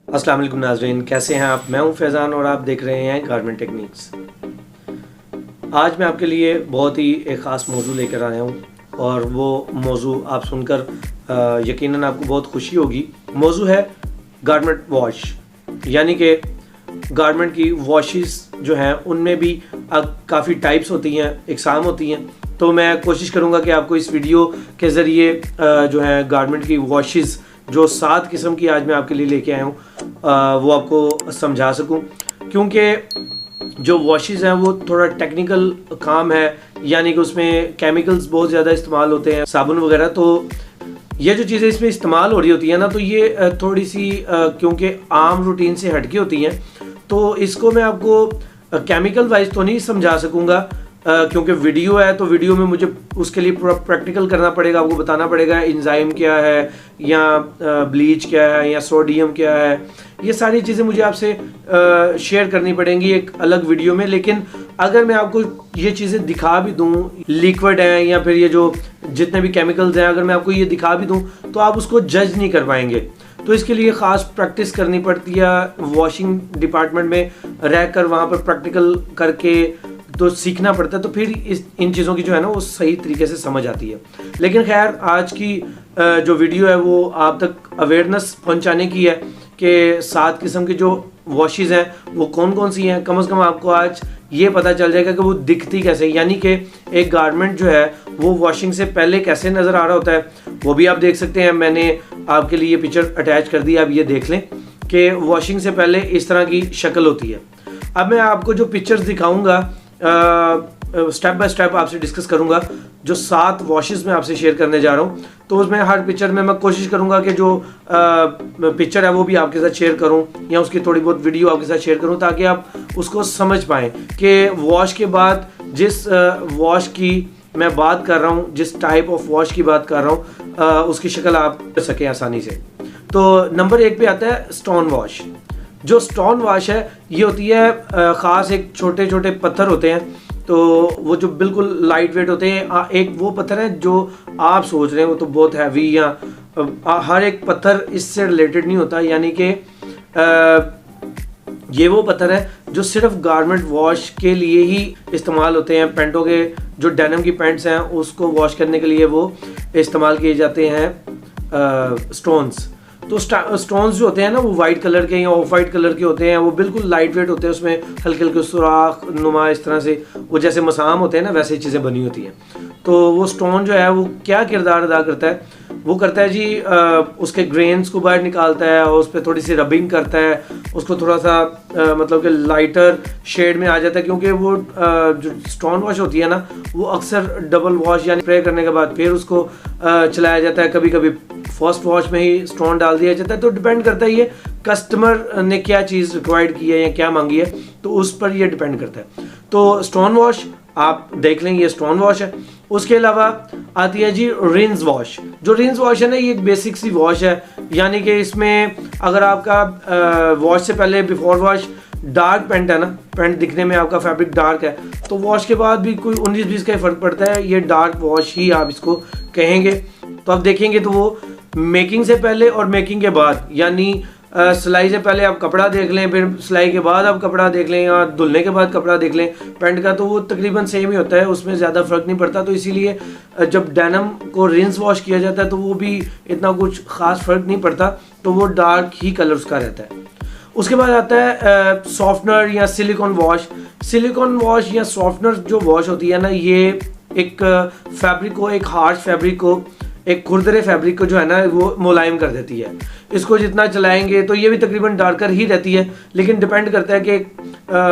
अस्सलाम वालेकुम नाज़रीन, कैसे हैं आप। मैं हूं फैज़ान और आप देख रहे हैं गारमेंट टेक्निक्स। आज मैं आपके लिए बहुत ही एक ख़ास मौजू लेकर आया हूं और वो मौजू आप सुनकर यकीनन आपको बहुत खुशी होगी। मौजू है गारमेंट वॉश, यानी कि गारमेंट की वॉशेस जो हैं उनमें भी काफ़ी टाइप्स होती हैं, इकसाम होती हैं। तो मैं कोशिश करूंगा कि आपको इस वीडियो के ज़रिए जो है गारमेंट की वॉशेस जो 7 किस्म की आज मैं आपके लिए लेके आया हूँ वो आपको समझा सकूँ, क्योंकि जो वॉशेस हैं वो थोड़ा टेक्निकल काम है, यानी कि उसमें केमिकल्स बहुत ज़्यादा इस्तेमाल होते हैं, साबुन वगैरह। तो ये जो चीज़ें इसमें इस्तेमाल हो रही होती हैं ना, तो ये थोड़ी सी क्योंकि आम रूटीन से हटके होती हैं, तो इसको मैं आपको केमिकल वाइज तो नहीं समझा सकूँगा क्योंकि वीडियो है, तो वीडियो में मुझे उसके लिए पूरा प्रैक्टिकल करना पड़ेगा, आपको बताना पड़ेगा एंजाइम क्या है या ब्लीच क्या है या सोडियम क्या है। ये सारी चीज़ें मुझे आपसे शेयर करनी पड़ेंगी एक अलग वीडियो में। लेकिन अगर मैं आपको ये चीज़ें दिखा भी दूँ, लिक्विड है या फिर ये जो जितने भी केमिकल्स हैं, अगर मैं आपको ये दिखा भी दूँ तो आप उसको जज नहीं कर पाएंगे। तो इसके लिए ख़ास प्रैक्टिस करनी पड़ती है, वॉशिंग डिपार्टमेंट में रहकर वहाँ पर प्रैक्टिकल करके तो सीखना पड़ता है, तो फिर इन चीज़ों की जो है ना वो सही तरीके से समझ आती है। लेकिन खैर, आज की जो वीडियो है वो आप तक अवेयरनेस पहुंचाने की है कि 7 किस्म की जो वॉशेस हैं वो कौन कौन सी हैं। कम से कम आपको आज ये पता चल जाएगा कि वो दिखती कैसे, यानी कि एक गारमेंट जो है वो वॉशिंग से पहले कैसे नज़र आ रहा होता है, वो भी आप देख सकते हैं। मैंने आपके लिए पिक्चर अटैच कर दी, आप ये देख लें कि वॉशिंग से पहले इस तरह की शक्ल होती है। अब मैं आपको जो पिक्चर्स दिखाऊंगा स्टेप बाय स्टेप आपसे डिस्कस करूंगा। जो 7 वॉशेस मैं आपसे शेयर करने जा रहा हूं, तो उसमें हर पिक्चर में मैं कोशिश करूंगा कि जो पिक्चर है वो भी आपके साथ शेयर करूं या उसकी थोड़ी बहुत वीडियो आपके साथ शेयर करूं, ताकि आप उसको समझ पाएं कि वॉश के बाद जिस वॉश की मैं बात कर रहा हूं, जिस टाइप ऑफ वॉश की बात कर रहा हूं, उसकी शक्ल आप कर सकें आसानी से। तो नंबर 1 पे आता है स्टोन वॉश। जो स्टोन वॉश है ये होती है ख़ास, एक छोटे छोटे पत्थर होते हैं, तो वो जो बिल्कुल लाइट वेट होते हैं। एक वो पत्थर है जो आप सोच रहे हैं वो तो बहुत हैवी, या हर एक पत्थर इससे रिलेटेड नहीं होता, यानी कि ये वो पत्थर है जो सिर्फ गारमेंट वॉश के लिए ही इस्तेमाल होते हैं। पैंटों के जो डेनिम की पैंट्स हैं उसको वॉश करने के लिए वो इस्तेमाल किए जाते हैं स्टोन्स। तो स्टोन्स जो होते हैं ना वो वाइट कलर के या ऑफ वाइट कलर के होते हैं, वो बिल्कुल लाइट वेट होते हैं, उसमें हल्के हल्के सुराख नुमा इस तरह से वो जैसे मसाम होते हैं ना वैसे चीज़ें बनी होती हैं। तो वो स्टोन जो है वो क्या किरदार अदा करता है, वो करता है जी उसके ग्रेन्स को बाहर निकालता है और उस पर थोड़ी सी रबिंग करता है, उसको थोड़ा सा मतलब कि लाइटर शेड में आ जाता है। क्योंकि वो जो स्टोन वॉश होती है ना वो अक्सर डबल वॉश यानी स्प्रे करने के बाद फिर उसको चलाया जाता है, कभी कभी फर्स्ट वॉश में ही स्टोन डाल दिया जाता है। तो डिपेंड करता है ये कस्टमर ने क्या चीज़ रिक्वायर्ड की है या क्या मांगी है, तो उस पर ये डिपेंड करता है। तो स्टोन वॉश आप देख लेंगे, ये स्टोन वॉश है। उसके अलावा आती है जी रिंस वॉश। जो रिंस वॉश है ना ये एक बेसिक सी वॉश है, यानी कि इसमें अगर आपका वॉश से पहले बिफोर वॉश डार्क पैंट है ना, पैंट दिखने में आपका फैब्रिक डार्क है, तो वॉश के बाद भी कोई 19-20 का फ़र्क पड़ता है, ये डार्क वॉश ही आप इसको कहेंगे। तो आप देखेंगे तो वो मेकिंग से पहले और मेकिंग के बाद, यानी सिलाई से पहले आप कपड़ा देख लें, फिर सिलाई के बाद आप कपड़ा देख लें या धुलने के बाद कपड़ा देख लें पैंट का, तो वो तकरीबन सेम ही होता है, उसमें ज़्यादा फ़र्क नहीं पड़ता। तो इसीलिए जब डेनिम को रिंस वॉश किया जाता है तो वो भी इतना कुछ ख़ास फ़र्क नहीं पड़ता, तो वो डार्क ही कलर उसका रहता है। उसके बाद आता है सॉफ्टनर या सिलिकॉन वॉश। सिलिकॉन वॉश या सॉफ्टनर जो वॉश होती है ना, ये एक फैब्रिक को, एक हार्श फैब्रिक को, एक खुरदरे फैब्रिक को जो है ना वो मुलायम कर देती है। इसको जितना चलाएंगे तो ये भी तकरीबन डार्कर ही रहती है, लेकिन डिपेंड करता है कि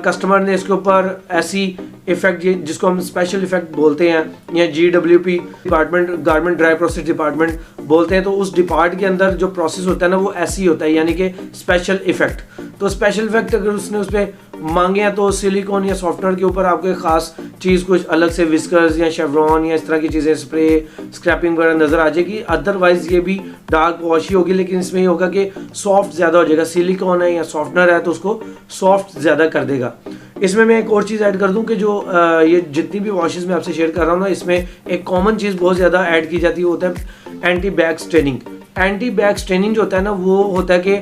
कस्टमर ने इसके ऊपर ऐसी इफेक्ट जिसको हम स्पेशल इफेक्ट बोलते हैं या GWP department, garment dry process department बोलते हैं, तो उस डिपार्ट के अंदर जो प्रोसेस होता है ना वो ऐसी होता है, यानी कि स्पेशल इफेक्ट। तो स्पेशल इफेक्ट अगर उसने उस पर मांगे हैं तो सिलिकॉन या सॉफ्टनर के ऊपर आपको एक ख़ास चीज़ कुछ अलग से विस्कर्स या शेवरॉन या इस तरह की चीज़ें स्प्रे स्क्रैपिंग वगैरह नज़र आ जाएगी। अदरवाइज ये भी डार्क वॉश ही होगी, लेकिन इसमें ये होगा कि सॉफ्ट ज़्यादा हो जाएगा। सिलिकॉन है या सॉफ्टनर है तो उसको सॉफ्ट ज़्यादा कर देगा। इसमें मैं एक और चीज़ ऐड कर दूं कि जो ये जितनी भी वॉशेस मैं आपसे शेयर कर रहा हूँ ना, इसमें एक कॉमन चीज़ बहुत ज़्यादा ऐड की जाती है, वो होता है anti bag staining. Anti bag staining जो होता है ना वो होता है कि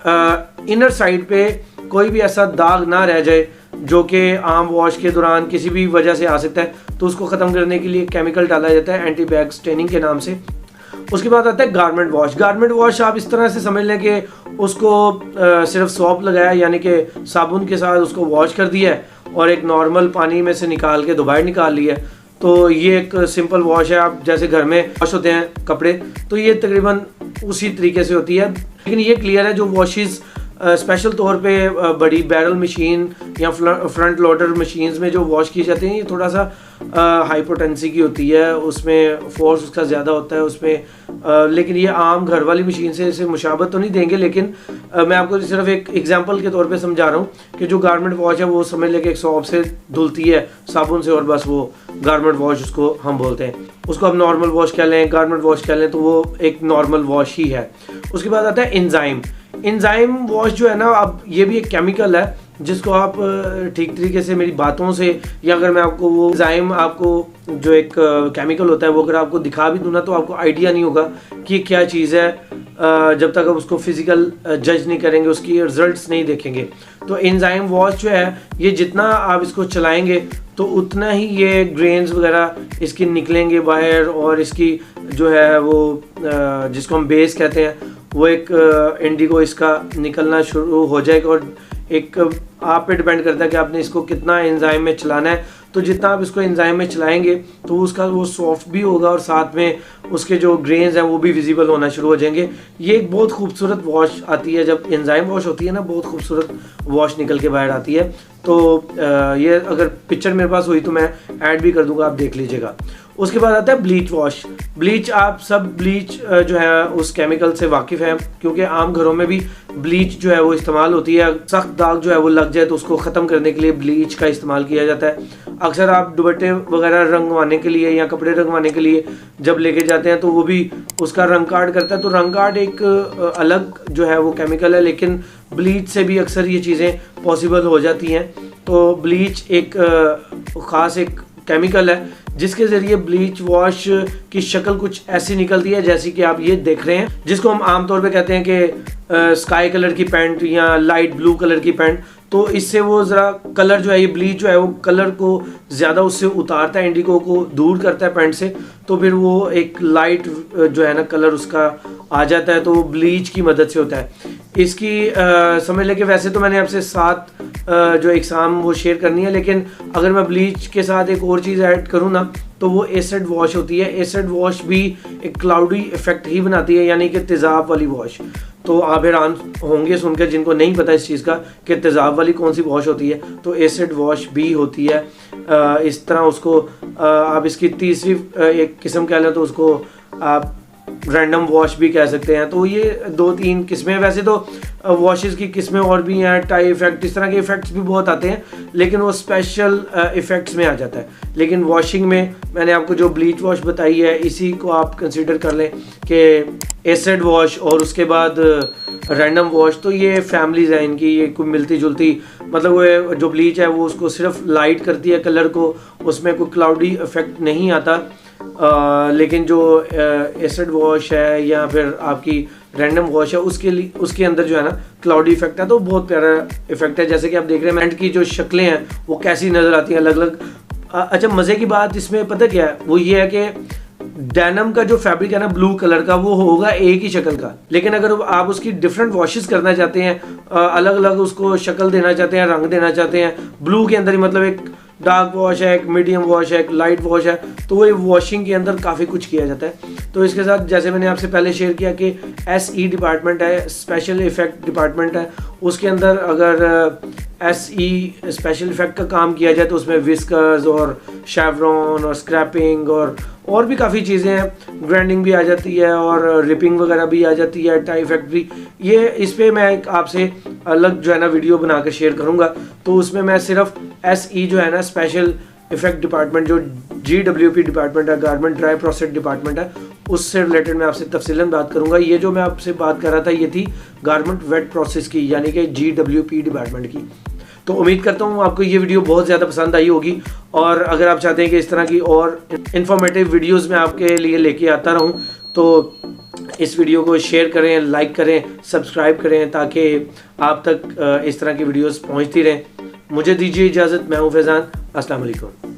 इनर साइड पे कोई भी ऐसा दाग ना रह जाए जो कि आम वॉश के दौरान किसी भी वजह से आ सकता है, तो उसको ख़त्म करने के लिए केमिकल डाला जाता है एंटी बैग स्टेनिंग के नाम से। उसके बाद आता है गारमेंट वॉश। गारमेंट वॉश आप इस तरह से समझ लें कि उसको सिर्फ सॉप लगाया, यानी कि साबुन के साथ उसको वॉश कर दिया है और एक नॉर्मल पानी में से निकाल के दोबारा निकाल लिया है। तो ये एक सिंपल वॉश है। आप जैसे घर में वॉश होते हैं कपड़े, तो ये तकरीबन उसी तरीके से होती है। लेकिन ये क्लियर है जो वॉशेस स्पेशल तौर पे बड़ी बैरल मशीन या फ्रंट लोडर मशीन्स में जो वॉश की जाती हैं, ये थोड़ा सा हाई पोटेंसी की होती है, उसमें फोर्स उसका ज़्यादा होता है उसमें। लेकिन ये आम घर वाली मशीन से इसे मुशाबत तो नहीं देंगे, लेकिन मैं आपको सिर्फ एक एग्जांपल के तौर पे समझा रहा हूँ कि जो गारमेंट वॉश है वो समझ लेके एक सॉप से धुलती है साबुन से, और बस वो गारमेंट वॉश उसको हम बोलते हैं। उसको आप नॉर्मल वॉश कह लें, गारमेंट वॉश कह लें, तो वो एक नॉर्मल वॉश ही है। उसके बाद आता है एंजाइम। एंजाइम वॉश जो है ना, अब ये भी एक केमिकल है जिसको आप ठीक तरीके से मेरी बातों से, या अगर मैं आपको वो एंजाइम आपको जो एक केमिकल होता है वो अगर आपको दिखा भी दूँ ना, तो आपको आइडिया नहीं होगा कि ये क्या चीज़ है जब तक आप उसको फिजिकल जज नहीं करेंगे, उसकी रिजल्ट्स नहीं देखेंगे। तो एंजाइम वॉश जो है, ये जितना आप इसको चलाएंगे तो उतना ही ये ग्रेन्स वगैरह इसकी निकलेंगे बाहर, और इसकी जो है वो जिसको हम बेस कहते हैं वो एक इंडिगो इसका निकलना शुरू हो जाएगा। और एक आप पे डिपेंड करता है कि आपने इसको कितना एंजाइम में चलाना है। तो जितना आप इसको एंजाइम में चलाएंगे तो उसका वो सॉफ्ट भी होगा और साथ में उसके जो ग्रेन्स हैं वो भी विजिबल होना शुरू हो जाएंगे। ये एक बहुत खूबसूरत वॉश आती है जब एंजाइम वॉश होती है ना, बहुत खूबसूरत वॉश निकल के बाहर आती है। तो ये अगर पिक्चर मेरे पास हुई तो मैं ऐड भी कर दूंगा, आप देख लीजिएगा। उसके बाद आता है ब्लीच वॉश। ब्लीच, आप सब ब्लीच जो है उस केमिकल से वाकिफ़ हैं, क्योंकि आम घरों में भी ब्लीच जो है वो इस्तेमाल होती है। सख्त दाग जो है वो लग जाए तो उसको ख़त्म करने के लिए ब्लीच का इस्तेमाल किया जाता है। अक्सर आप दुपट्टे वगैरह रंगवाने के लिए या कपड़े रंगवाने के लिए जब लेके जाते हैं तो वो भी उसका रंग कार्ड करता है। तो रंग कार्ड एक अलग जो है वो केमिकल है, लेकिन ब्लीच से भी अक्सर ये चीज़ें पॉसिबल हो जाती हैं। तो ब्लीच एक ख़ास एक केमिकल है जिसके ज़रिए ब्लीच वॉश की शक्ल कुछ ऐसी निकलती है जैसी कि आप ये देख रहे हैं, जिसको हम आमतौर पे कहते हैं कि स्काई कलर की पैंट या लाइट ब्लू कलर की पैंट। तो इससे वो ज़रा कलर जो है, ये ब्लीच जो है वो कलर को ज़्यादा उससे उतारता है, इंडिगो को दूर करता है पैंट से। तो फिर वो एक लाइट जो है ना कलर उसका आ जाता है, तो वो ब्लीच की मदद से होता है। इसकी समझ लें कि वैसे तो मैंने आपसे 7 जो एग्जाम वो शेयर करनी है, लेकिन अगर मैं ब्लीच के साथ एक और चीज़ ऐड करूँ ना तो वो एसिड वॉश होती है। एसिड वॉश भी एक क्लाउडी इफेक्ट ही बनाती है, यानी कि तेज़ाब वाली वॉश। तो आप हैरान होंगे सुनकर जिनको नहीं पता इस चीज़ का कि तेज़ाब वाली कौन सी वॉश होती है। तो एसिड वॉश भी होती है। इस तरह उसको आप इसकी तीसरी एक किस्म कह लें तो उसको आप रैंडम वॉश भी कह सकते हैं। तो ये 2-3 किस्में, वैसे तो वॉशेस की किस्में और भी हैं, टाई इफेक्ट, इस तरह के इफेक्ट्स भी बहुत आते हैं, लेकिन वो स्पेशल इफेक्ट्स में आ जाता है। लेकिन वॉशिंग में मैंने आपको जो ब्लीच वॉश बताई है इसी को आप कंसीडर कर लें कि एसिड वॉश और उसके बाद रैंडम वॉश। तो ये फैमिलीज हैं इनकी, ये कोई मिलती जुलती, मतलब वो जो ब्लीच है वो उसको सिर्फ लाइट करती है कलर को, उसमें कोई क्लाउडी इफेक्ट नहीं आता। लेकिन जो एसिड वॉश है या फिर आपकी रैंडम वॉश है उसके अंदर जो है ना क्लाउडी इफेक्ट है। तो बहुत प्यारा इफेक्ट है, जैसे कि आप देख रहे हैं पैंट की जो शक्लें हैं वो कैसी नज़र आती हैं अलग अलग। अच्छा, मज़े की बात इसमें पता क्या है, वो ये है कि डेनिम का जो फैब्रिक है ना ब्लू कलर का, वो होगा एक ही शक्ल का, लेकिन अगर आप उसकी डिफरेंट वॉशेस करना चाहते हैं, अलग अलग उसको शक्ल देना चाहते हैं, रंग देना चाहते हैं, ब्लू के अंदर ही मतलब एक डार्क वॉश है, एक मीडियम वॉश है, एक लाइट वॉश है, तो वो वॉशिंग के अंदर काफ़ी कुछ किया जाता है। तो इसके साथ जैसे मैंने आपसे पहले शेयर किया कि SE डिपार्टमेंट है, स्पेशल इफेक्ट डिपार्टमेंट है, उसके अंदर अगर SE स्पेशल इफेक्ट का काम किया जाए तो उसमें विस्कर्स और शेवरॉन और स्क्रैपिंग और भी काफ़ी चीज़ें हैं, ग्राइंडिंग भी आ जाती है और रिपिंग वगैरह भी आ जाती है, टाई इफेक्ट भी। ये इस पर मैं एक आपसे अलग जो है ना वीडियो बना कर शेयर करूँगा। तो उसमें मैं सिर्फ SE जो है ना स्पेशल इफेक्ट डिपार्टमेंट, जो GWP डिपार्टमेंट है, गारमेंट ड्राई प्रोसेस डिपार्टमेंट है, उससे रिलेटेड मैं आपसे तफसीलन बात करूंगा। ये जो मैं आपसे बात कर रहा था ये थी गारमेंट वेट प्रोसेस की, यानी कि GWP डिपार्टमेंट की। तो उम्मीद करता हूँ आपको ये वीडियो बहुत ज़्यादा पसंद आई होगी, और अगर आप चाहते हैं कि इस तरह की और इन्फॉर्मेटिव वीडियोस मैं आपके लिए लेके आता रहूँ तो इस वीडियो को शेयर करें, लाइक करें, सब्सक्राइब करें ताकि आप तक इस तरह की वीडियोस पहुंचती रहें। मुझे दीजिए इजाज़त, मैं हूं फैज़ान। अस्सलाम वालेकुम।